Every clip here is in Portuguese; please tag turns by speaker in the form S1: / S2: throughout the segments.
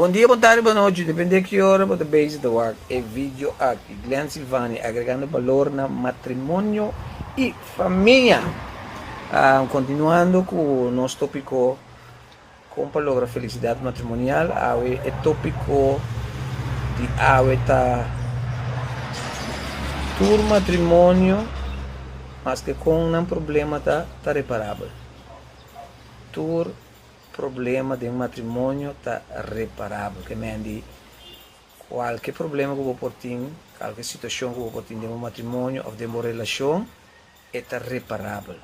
S1: Bom dia, boa tarde, boa noite, depende de que hora você veja do ar. É vídeo aqui, Glenn Silvani, agregando valor na matrimônio e família. Continuando com o nosso tópico com a palavra felicidade matrimonial, é tópico de tá tur matrimônio, mas que com um problema tá reparável. Tur problema de matrimônio está reparável, que mende qualquer problema que você tem, qualquer situação que você tem de um matrimônio ou de uma relação, está reparável.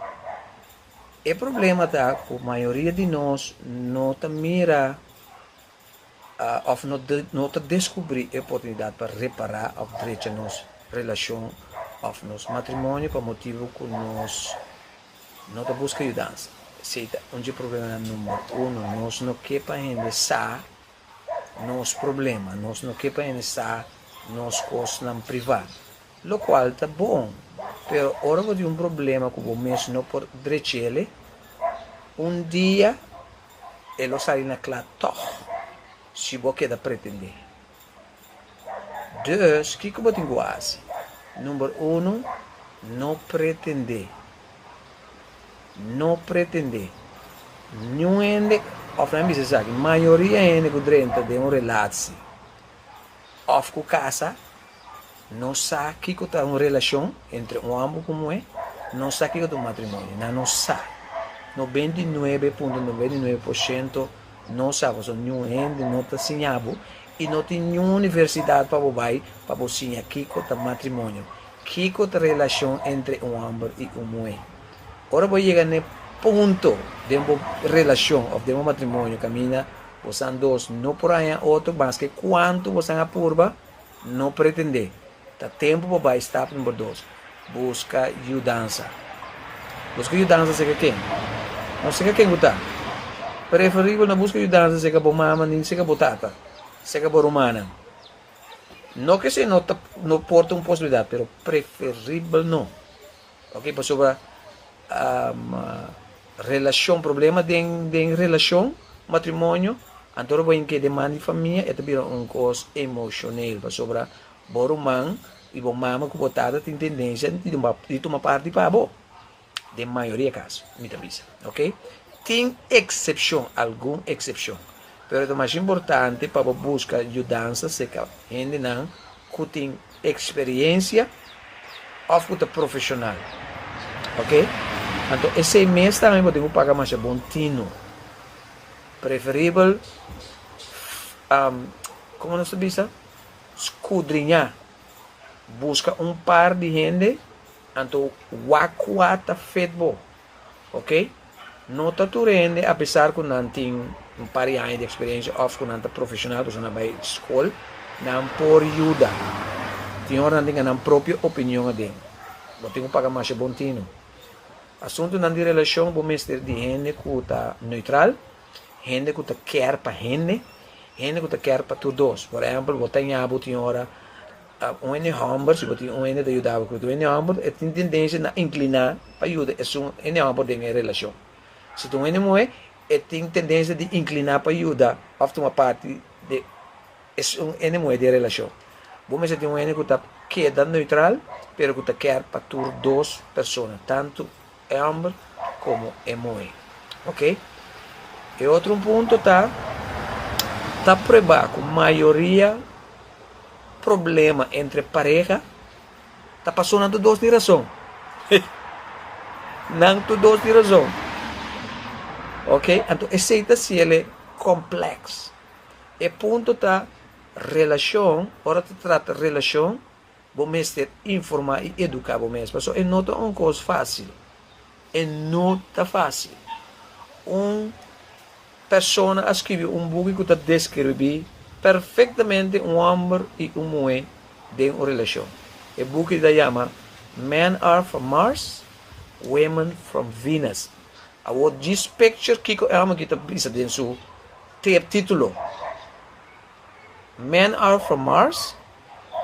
S1: O problema está que a maioria de nós não mira ou não descobrir a oportunidade para reparar ou direito a nossa relação ou nosso matrimônio por motivo que nós não busca ajudança. Onde o problema número 1, nós não queremos nosso problema, nós não queremos nossas coisas na privado, o qual está bom, mas hora de problema que você não pode direito dia ele sai na clara, se você quer pretender. Dus, o que você tem que fazer? Número 1, não pretender. Não pretender. Não é, a maioria é que dentro de uma relação, ou com casa, não sabe que está uma relação entre um homem como é, não sabe que é um matrimônio, não sabe. 99,99% não sabe, não está ensinado e não tem nenhuma universidade para você ensinar que é o matrimônio, que é a relação entre um homem e uma mulher. Ora vou chegar no ponto de uma relação ou de um matrimônio, caminha, você dois, não por aí outro, mas que quanto você apurva, não pretender. Tá tempo para estar número 2. Busca ajudança. Busca ajudança, sei que quem? Não sei quem está. Preferível na busca ajudança, sei que a mama, nem sei que a botata, sei que a romana. Não que se não porta uma possibilidade, mas preferível não. Ok, para sobre relação, problema de relação, matrimônio, então vem que demanda de família, é também coisa emocional, para sobre borumang e bom mama que botada tem tendência de tomar parte para bo, de maioria casos, me avisa, ok? Tem exceção, alguma exceção, mas o mais importante para buscar ajudança se que gente não que tem experiência ou que é profissional, ok? Então, esse mês também eu tenho que pagar mais bom tino. Preferível, como nós diz, escudrinhar. Busca um par de gente, então, o está feito bom. Ok? Não está tudo gente, apesar que não tem um par de anos de experiência, ou que não está profissional, porque não vai à escola, não por ajuda. Tem hora que não tem a própria opinião dele. Eu tenho que pagar mais bom tino. Assunto na relação com mestre de gente que está neutral, gente que está quer para gente que está quer para todos. Por exemplo, você tem a hora um ene homem, se você tem um ene de ajudar com o ene homem, tem tendência a inclinar para ajudar esse ene homem de relação. Se tu ene mulher, tem tendência de inclinar para ajudar, ou uma parte de esse ene mulher de relação. Você tem um ene que está queda neutral, pero que está quer para duas pessoas, tanto é homem como é mulher, ok? E outro ponto está provado que a maioria problema entre pareja está passando em duas direções. Não duas direções, ok? Então, aceita se ele é complexo. E ponto está relação, ora se trata de relação, você informar e educar você, porque não é uma coisa fácil. E não está fácil. Uma pessoa escreveu um livro que descreve perfeitamente um homem e uma mulher de uma relação. O livro se chama Men Are From Mars, Women From Venus. This picture que é uma que está pensando em seu título. Men Are From Mars,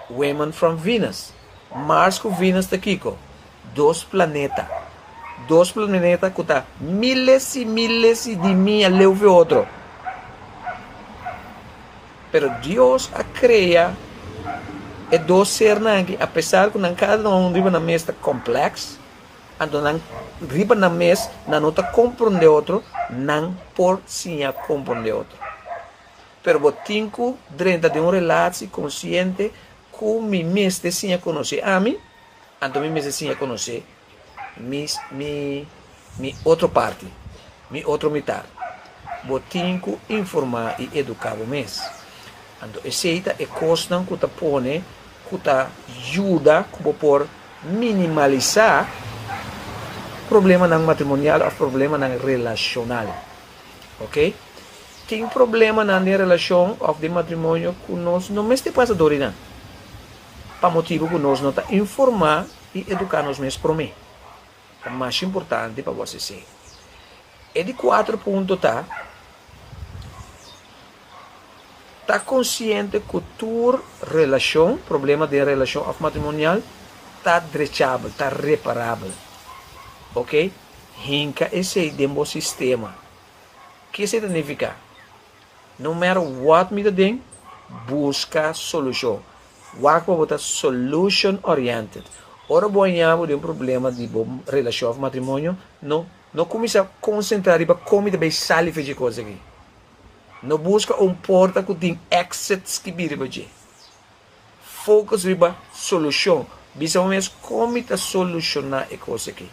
S1: Women From Venus. Mars com Venus está aqui, dois planetas. Dois planetas que estão miles e miles de milhas leu outro. Pero Deus a cria e dos ser nangi, apesar que não cada um riba na mesa complexo, então não riba na mesa não está compreender outro, não por sim a compreender outro. Pero botinco dentro de uma relação consciente com mi mesa sim a conhecer a mim, então mi mesa sim a conhecer mi outra parte, mi outra metade. Botinco informar e educar o mês. Então, essa é costa que está põe, que está ajuda por minimalizar problema não matrimonial ou problema não relacional, ok? Tem problema na relação ou de matrimônio que nós não me passa dor não, para motivo que nós não está informar e educar nos mesmos por mim. É mais importante para você ser. E de 4 pontos tá consciente que tua relação, problema de relação matrimonial, tá drechável, tá reparável, ok? Hinca esse demo sistema. Que significa? No matter what me den, busca solução. Waka bota solution oriented. Ora boiamo de problema de relação matrimônio, não começa a concentrar em como de sair fazer coisa aqui. Não busca porta que tem exits que vira para você. Focus riba solução. Bisa mesmo como te solucionar a coisa aqui.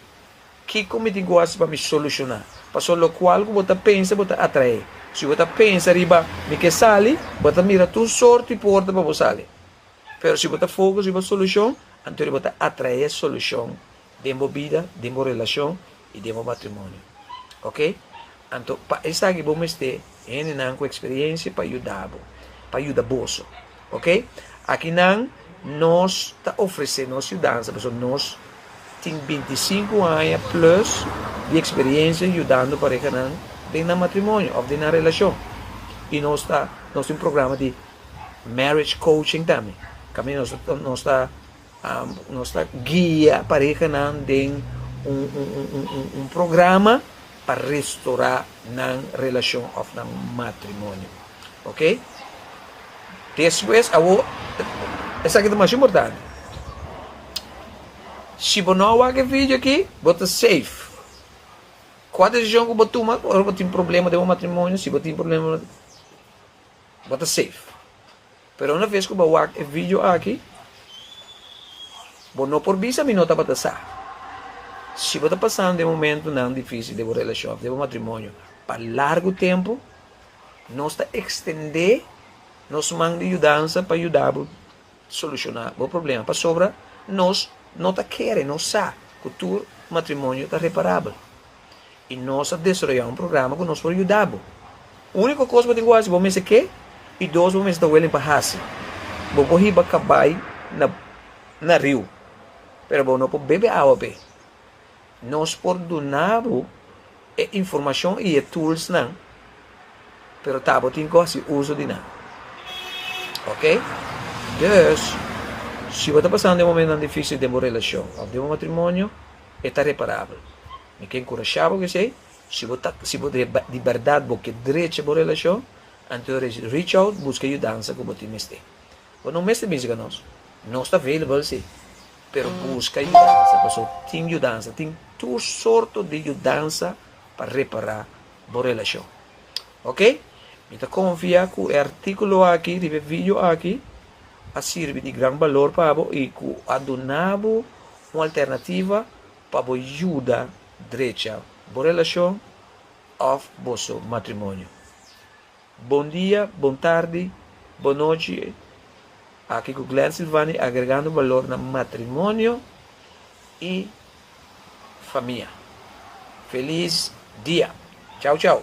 S1: Que como te gosta para me solucionar. Para só o qual você pensa, você atrai. Se você pensa riba me que sale, você mira tu sorte e porta para você sair. Mas se você focus riba solução, então você atrai a solução dentro da vida, dentro da relação e dentro do matrimônio. Ok? Então, para isso aqui vamos ter com experiência para ajudar você, ok? Aqui nós está oferecendo ajudança, nós temos 25 anos plus de experiência ajudando para que não dentro do matrimônio ou dentro da relação. E nós temos um programa de marriage coaching também. Nós está guia para que não dentro um programa para restaurar na relação ou na matrimônio, ok? Depois, essa aqui é mais importante. Se você não vai vídeo aqui, você safe. Qual decisão que você toma, ou você tem problema de um matrimônio, se você tem problema, você safe. Mas uma vez que você vai vídeo aqui, você não por visa, mas não está passando. Se você está passando de um momento não difícil de uma relação, de um matrimônio, para largo tempo, nós está estender nossa mão de ajudança para ajudar a solucionar o problema. Para sobra, nós não está querendo, não sabe que o teu matrimônio está reparável. E nós desenvolvemos um programa que nós podemos ajudar. A única coisa que eu tenho que fazer é que, e dois momentos da Wellen para Hassi. Vou correr para cabai na rio. Mas não pode beber água. Nós podemos informação e tools não, pero tabo tem que uso de não, ok? Então, se você está passando um momento difícil de uma relação ou de um matrimônio, está reparável. Me quero encorajar que sei, se você de verdade você direito uma relação, então reach out, busca ajudança que você mestre. Você não mestre música nós está available sim. Pero busca ajudança, pessoal, tem ajudança, tem toda sorte de ajudança para reparar a relação. Ok? Então, confia que o artigo aqui, o vídeo aqui, serve de grande valor para você e que adonava uma alternativa para você ajudar direita a relação ou vosso matrimônio. Bom dia, boa tarde, boa noite. Aqui com Glenn Silvani agregando valor no matrimônio e família. Feliz dia. Tchau, tchau.